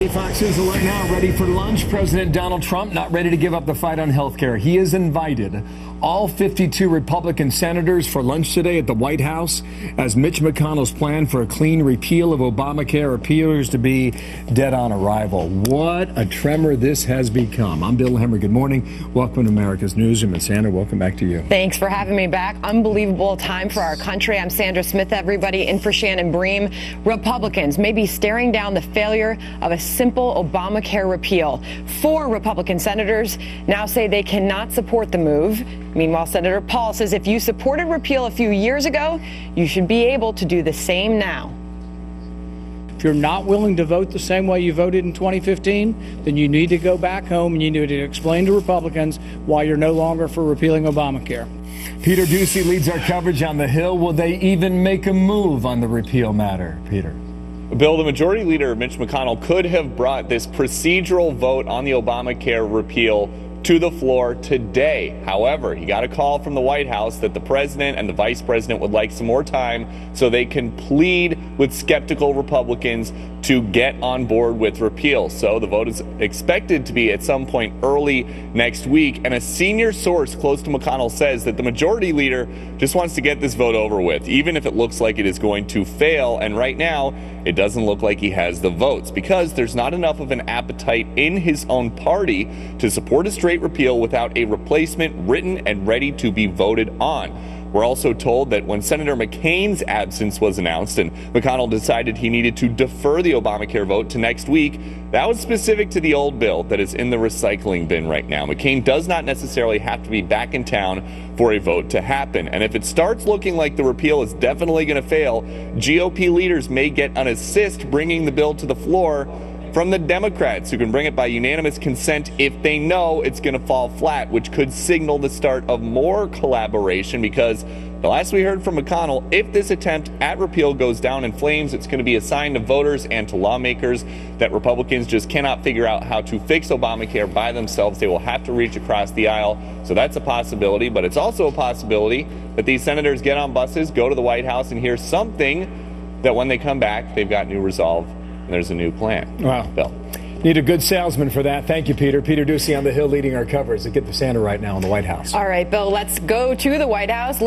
Hey, Fox News Alert now. Ready for lunch? President Donald Trump not ready to give up the fight on health care. He has invited all 52 Republican senators for lunch today at the White House as Mitch McConnell's plan for a clean repeal of Obamacare appears to be dead on arrival. What a tremor this has become. I'm Bill Hemmer. Good morning. Welcome to America's Newsroom. And Sandra, welcome back to you. Thanks for having me back. Unbelievable time for our country. I'm Sandra Smith, everybody, in for Shannon Bream. Republicans may be staring down the failure of a simple Obamacare repeal. 4 Republican senators now say they cannot support the move. Meanwhile, Senator Paul says if you supported repeal a few years ago, you should be able to do the same now. If you're not willing to vote the same way you voted in 2015, then you need to go back home and you need to explain to Republicans why you're no longer for repealing Obamacare. Peter Ducey leads our coverage on the Hill. Will they even make a move on the repeal matter? Peter. Bill, the Majority Leader, Mitch McConnell, could have brought this procedural vote on the Obamacare repeal to the floor today. However, he got a call from the White House that the president and the vice president would like some more time so they can plead with skeptical Republicans to get on board with repeal. So the vote is expected to be at some point early next week. And a senior source close to McConnell says that the Majority Leader just wants to get this vote over with, even if it looks like it is going to fail. And right now, it doesn't look like he has the votes because there's not enough of an appetite in his own party to support a straight repeal without a replacement written and ready to be voted on. We're also told that when Senator McCain's absence was announced and McConnell decided he needed to defer the Obamacare vote to next week, that was specific to the old bill that is in the recycling bin right now. McCain does not necessarily have to be back in town for a vote to happen. And if it starts looking like the repeal is definitely going to fail, GOP leaders may get an assist bringing the bill to the floor from the Democrats, who can bring it by unanimous consent if they know it's going to fall flat, which could signal the start of more collaboration because the last we heard from McConnell, if this attempt at repeal goes down in flames, it's going to be a sign to voters and to lawmakers that Republicans just cannot figure out how to fix Obamacare by themselves. They will have to reach across the aisle. So that's a possibility, but it's also a possibility that these senators get on buses, go to the White House and hear something that when they come back, they've got new resolve. And there's a new plan. Wow. Bill. Need a good salesman for that. Thank you, Peter. Peter Ducey on the Hill leading our coverage. To get the Sandra right now in the White House. All right, Bill, let's go to the White House.